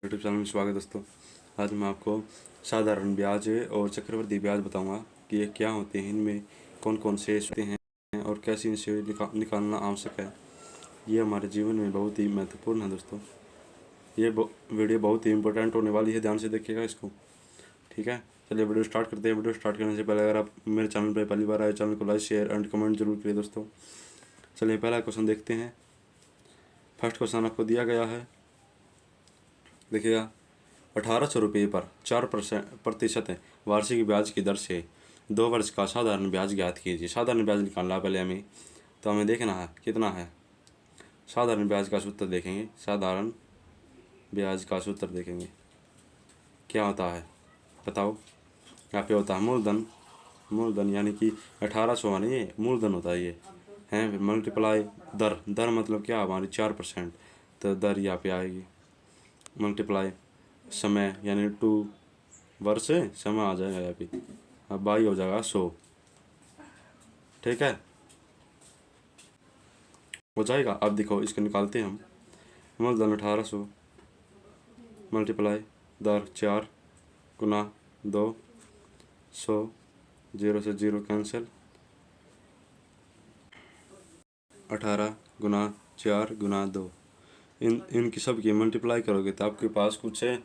YouTube channel में स्वागत है दोस्तों। आज मैं आपको साधारण ब्याज और चक्रवृद्धि ब्याज बताऊंगा कि ये क्या होते हैं, इनमें कौन कौन से होते हैं और कैसे इनसे निकालना आवश्यक है। ये हमारे जीवन में बहुत ही महत्वपूर्ण है दोस्तों। ये वीडियो बहुत ही इंपॉर्टेंट होने वाली है, ध्यान से देखिएगा इसको। ठीक है, चलिए वीडियो स्टार्ट करते हैं। वीडियो स्टार्ट करने से पहले अगर आप मेरे चैनल पर पहली बार आए, चैनल को लाइक शेयर एंड कमेंट जरूर करिए दोस्तों। चलिए पहला क्वेश्चन देखते हैं। फर्स्ट क्वेश्चन आपको दिया गया है, देखिएगा। 1800 रुपये पर 4% वार्षिक ब्याज की दर से 2 वर्ष का साधारण ब्याज ज्ञात कीजिए। साधारण ब्याज निकालना है पहले हमें, तो हमें देखना है कितना है। साधारण ब्याज का सूत्र देखेंगे। साधारण ब्याज का सूत्र देखेंगे क्या होता है, बताओ। यहाँ पे होता है मूलधन। मूलधन यानी कि 1800 मानी ये मूलधन होता है, ये है मल्टीप्लाई दर। दर मतलब क्या, हमारी 4%, तो दर यहाँ पे आएगी। मल्टीप्लाई समय यानी 2 वर्ष है, समय आ जाएगा यहाँ पे। अब बाई हो जाएगा 100। ठीक है, हो जाएगा। अब देखो इसको निकालते हैं हम। मूलधन 1800 मल्टीप्लाई दर 4 गुना 2, 100, 0 से 0 कैंसिल। 18 गुना 4 गुना 2, इनकी सब की मल्टीप्लाई करोगे तो आपके पास कुछ है।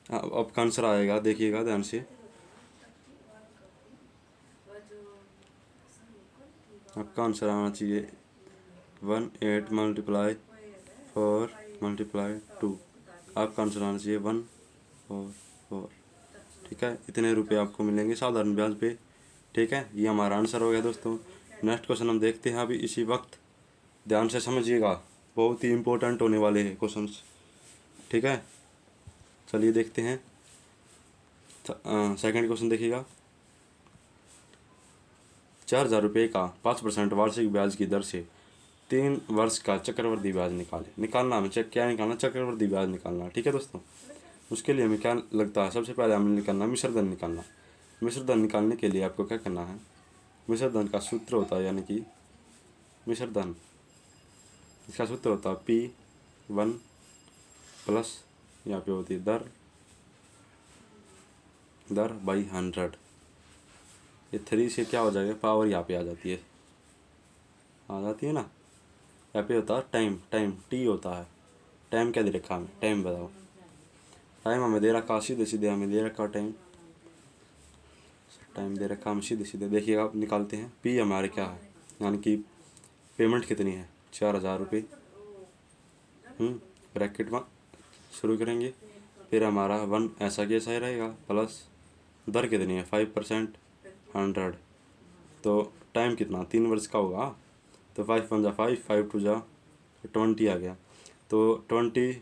आपका आंसर आएगा, देखिएगा ध्यान से। आपका आंसर आना चाहिए 18 मल्टीप्लाई 4 मल्टीप्लाई 2। आपका आंसर आना चाहिए 144। ठीक है, इतने रुपए आपको मिलेंगे साधारण ब्याज पे। ठीक है, ये हमारा आंसर हो गया दोस्तों। नेक्स्ट क्वेश्चन हम देखते हैं अभी इसी वक्त। ध्यान से समझिएगा, बहुत ही इंपॉर्टेंट होने वाले हैं क्वेश्चंस। ठीक है, चलिए देखते हैं। सेकंड क्वेश्चन देखिएगा। 4000 रुपये का 5% वार्षिक ब्याज की दर से 3 वर्ष का चक्रवृद्धि ब्याज निकालना हमें क्या निकालना, चक्रवृद्धि ब्याज निकालना। ठीक है दोस्तों, उसके लिए हमें क्या लगता है, सबसे पहले हमें निकालना मिश्र धन निकालना। मिश्र धन निकालने के लिए आपको क्या करना है, मिश्र धन का सूत्र होता है, यानी कि मिश्र धन, इसका सूत्र होता है P1 प्लस यहाँ पे होती है दर बाई 100। ये 3 से क्या हो जाएगा, पावर यहाँ पे आ जाती है ना। यहाँ पे होता है टाइम टी होता है। टाइम क्या दे रखा हमें, टाइम बताओ। टाइम हमें दे रखा सीधे सीधे, हमें दे रखा टाइम दे रखा हम सीधे सीधे। देखिएगा आप निकालते हैं। पी हमारे क्या है, यानी कि पेमेंट कितनी है, 4000 रुपये। ब्रैकेट में शुरू करेंगे, फिर हमारा 1 ऐसा की ऐसा ही रहेगा, प्लस दर कितनी है 5% 100। तो टाइम कितना 3 वर्ष का होगा, तो 5 × 5 5 2 20 आ गया। तो 20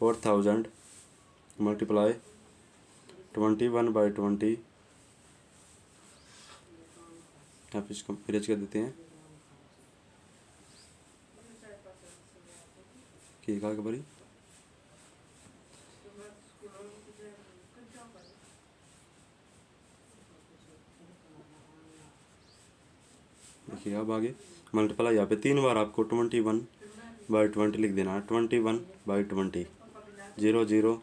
4000 मल्टीप्लाई 21/20। आप इसको इरेज कर देते हैं कि का बड़ी। देखिए अब आगे मल्टीप्लाई यहाँ पे 3 बार आपको 21/20 लिख देना है। 21/20 0 0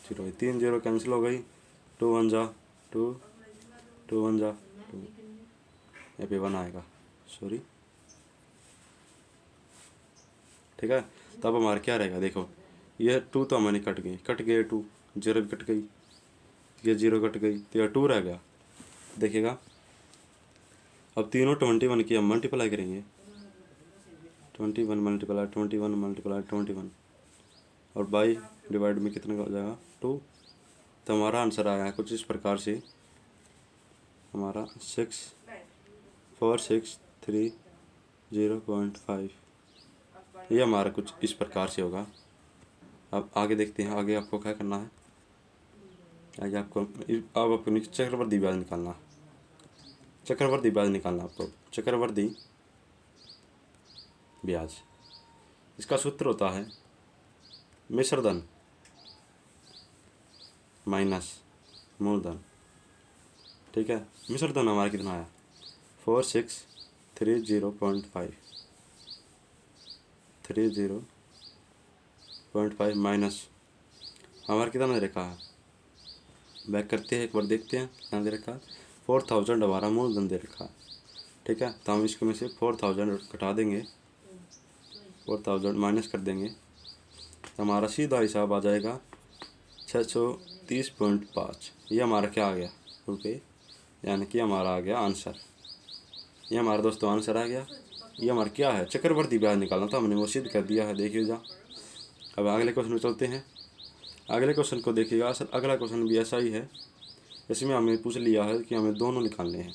0, 3 0 कैंसिल हो गई। 2 1 जा 2, 2 1 जा 2, यहाँ पे 1 आएगा, सॉरी। ठीक है, तब हमारा क्या रहेगा, देखो ये 2 तो हमारी कट गई 2, 0 भी कट गई, ये 0 कट गई, तो यह 2 रह गया। देखिएगा अब तीनों 21 की हम मल्टीप्लाई करेंगे। 21 मल्टीप्लाई 21 मल्टीप्लाई 21 और बाई डिवाइड में कितना हो जाएगा 2। तो हमारा आंसर आया है कुछ इस प्रकार से, हमारा 64630.5। ये हमारा कुछ इस प्रकार से होगा। अब आगे देखते हैं, आगे आपको क्या करना है। आगे आपको चक्रवृद्धि ब्याज निकालना। चक्रवृद्धि ब्याज निकालना आपको, चक्रवृद्धि ब्याज, इसका सूत्र होता है मिश्र धन माइनस मूलधन। ठीक है, मिश्र धन हमारा कितना आया 4630.5 30 0.5 माइनस हमारा कितना दे रखा है, बैक करते हैं एक बार देखते हैं कितना दे रखा है। 4000 हमारा मूलधन दे रखा है, ठीक है। तो हम इसके में से 4000 घटा देंगे, 4000 माइनस कर देंगे, तो हमारा सीधा हिसाब आ जाएगा 630.5। ये हमारा क्या आ गया रुपये, यानी कि हमारा आ गया आंसर। ये हमारा दोस्तों आंसर आ गया। ये हमारा क्या है, चक्रवर्ती ब्याज निकालना था, हमने वो सिद्ध कर दिया है, देखिए जा। अब अगले क्वेश्चन में चलते हैं। अगले क्वेश्चन को देखिएगा, असल अगला क्वेश्चन भी ऐसा ही है। इसमें हमें पूछ लिया है कि हमें दोनों निकालने हैं,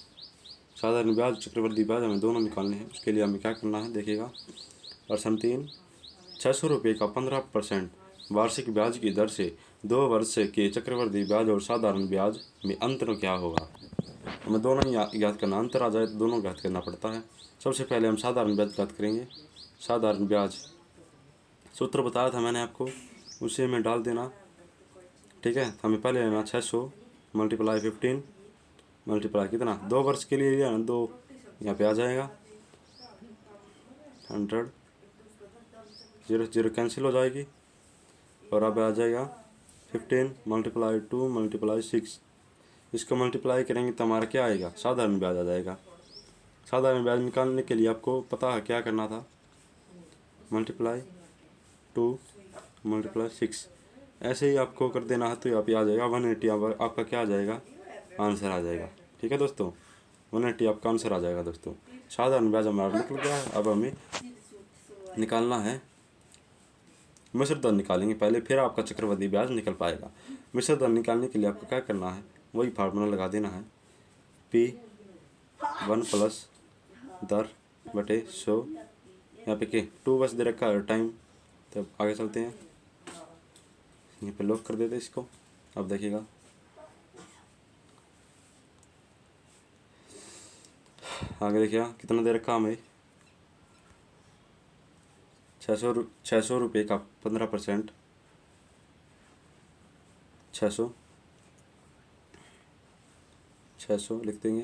साधारण ब्याज चक्रवर्ती ब्याज हमें दोनों निकालने हैं। उसके लिए हमें क्या करना है देखिएगा। प्रश्न 3, 600 रुपये का 15% वार्षिक ब्याज की दर से 2 वर्ष के चक्रवर्ती ब्याज और साधारण ब्याज में अंतर क्या होगा। हमें दोनों ही ज्ञात करना, अंतर आ जाए तो दोनों ज्ञात करना पड़ता है। सबसे पहले हम साधारण ब्याज ज्ञात करेंगे। साधारण ब्याज सूत्र बताया था मैंने आपको, उसे में डाल देना, ठीक है। तो हमें पहले लेना 600 मल्टीप्लाई 15 मल्टीप्लाई कितना, 2 वर्ष के लिए लिया ना, 2 यहाँ पे आ जाएगा 100, 0 0 कैंसिल हो जाएगी, और अब आ जाएगा 15 मल्टीप्लाई 2 मल्टीप्लाई 6। इसको मल्टीप्लाई करेंगे तो हमारा क्या आएगा, साधारण ब्याज आ जाएगा। साधारण ब्याज निकालने के लिए आपको पता है क्या करना था, मल्टीप्लाई 2 मल्टीप्लाई 6, ऐसे ही आपको कर देना है, तो यहाँ पे आ जाएगा 180। आपका क्या आ जाएगा, आंसर आ जाएगा, ठीक है दोस्तों। 180 आपका आंसर आ जाएगा दोस्तों। साधारण ब्याज हमारा निकल गया है। अब हमें निकालना है मिश्र दर निकालेंगे पहले, फिर आपका चक्रवर्ती ब्याज निकल पाएगा। मिश्र दर निकालने के लिए आपको क्या करना है, वही फार्मूला लगा देना है, P1 प्लस दर बटे 100, यहाँ पे के 2 बस दे रखा है टाइम। तब आगे चलते हैं, यहाँ पे लॉक कर देते इसको। अब देखिएगा आगे, देखिएगा कितना दे रखा हमें, 600 रुपये का 15%, 600 लिख देंगे,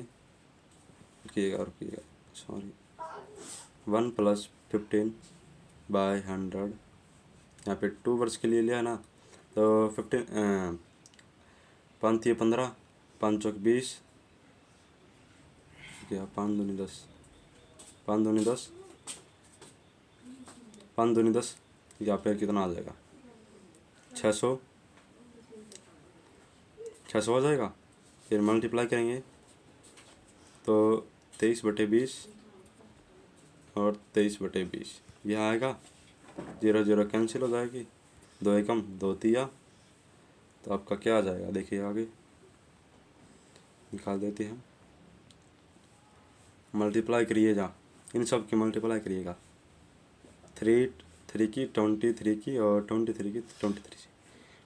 रुकिएगा सॉरी, 1 प्लस 15 बाय 100। यहाँ पे 2 वर्ष के लिए लिया ना, तो 15 5 15 5 चौक 20, क्या 5 दूनी 10, 5 दूनी 10, 5 दूनी 10, यहाँ पे कितना आ जाएगा, 600 हो जाएगा। फिर मल्टीप्लाई करेंगे तो 23/20 और 23/20 यह आएगा, 0 0 कैंसिल हो जाएगी, 2 एकम 2 तिया, तो आपका क्या आ जाएगा देखिए, आगे निकाल देते हैं। मल्टीप्लाई करिए जा, इन सब की मल्टीप्लाई करिएगा, 3 की 23 की और 23 की 23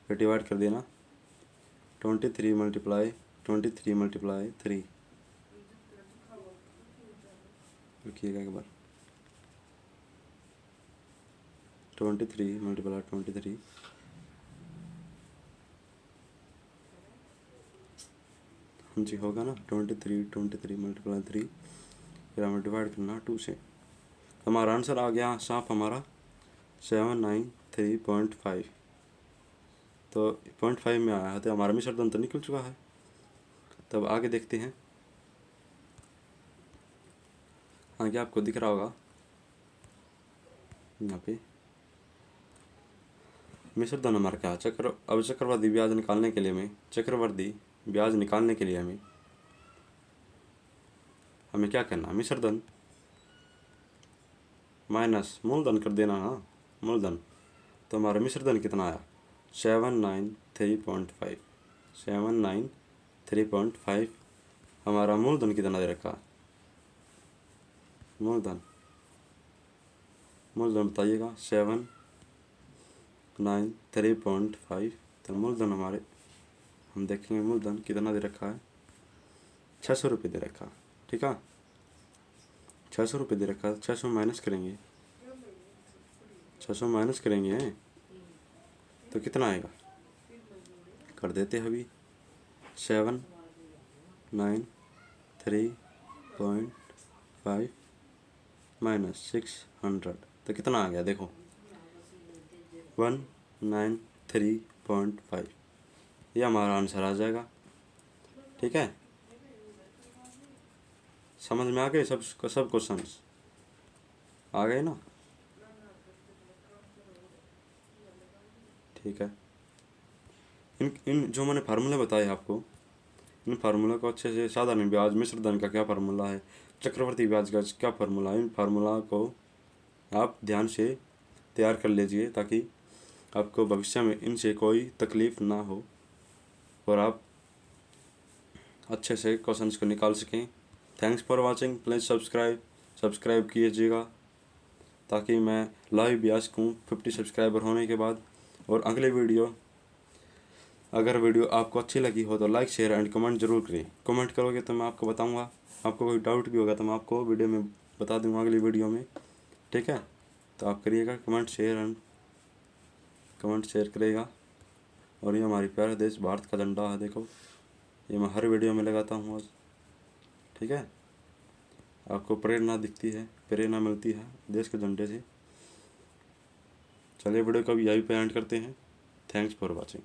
फिर डिवाइड कर देना, 23 मल्टीप्लाई 3, रुकिएगा एक बार, 23 मल्टीप्लाई 23, हाँ जी होगा ना, 23 मल्टीप्लाई 3, फिर हमें डिवाइड करना 2 से। हमारा आंसर आ गया साफ हमारा 793.5। तो 0.5 में आया है, तो हमारा मिश्रधन तो निकल चुका है। तब आगे देखते हैं, आगे आपको दिख रहा होगा यहाँ पे मिश्रधन हमारा क्या है, अब चक्रवर्ती ब्याज निकालने के लिए हमें क्या करना है, मिश्रधन माइनस मूलधन कर देना ना, मूलधन। तो हमारा मिश्रधन कितना आया, 793.5, 793.5। हमारा मूलधन कितना दे रखा, मूलधन बताइएगा, 793.5। तो मूलधन हमारे, हम देखेंगे मूलधन कितना दे रखा है, 600 रुपये दे रखा है, ठीक है। 600 रुपये दे रखा है, 600 माइनस करेंगे, 600 माइनस करेंगे तो कितना आएगा, कर देते हैं अभी, 793.5 माइनस 600, तो कितना आ गया देखो, 93.5, ये हमारा आंसर आ जाएगा। ठीक है, समझ में आ गए सब क्वेश्चंस आ गए ना? ठीक है, इन इन जो मैंने फार्मूले बताए आपको, इन फार्मूला को अच्छे से, साधारण ब्याज, मिश्र धन का क्या फार्मूला है, चक्रवर्ती ब्याज का क्या फार्मूला है, इन फार्मूला को आप ध्यान से तैयार कर लीजिए ताकि आपको भविष्य में इनसे कोई तकलीफ़ ना हो और आप अच्छे से क्वेश्चंस को निकाल सकें। Thanks for watching, please subscribe कीजिएगा ताकि मैं लाइव भी आ सकूँ 50 सब्सक्राइबर होने के बाद। और अगले वीडियो, अगर वीडियो आपको अच्छी लगी हो तो लाइक शेयर एंड कमेंट जरूर करें। कमेंट करोगे तो मैं आपको बताऊंगा, आपको कोई डाउट भी होगा तो मैं आपको वीडियो में बता दूंगा अगली वीडियो में। ठीक है, तो आप करिएगा कमेंट शेयर करेगा। और ये हमारी प्यारे देश भारत का झंडा है, देखो ये मैं हर वीडियो में लगाता हूँ आज। ठीक है, आपको प्रेरणा मिलती है देश के झंडे से। चलिए वीडियो को भी यहीं पे एंड करते हैं। Thanks for watching.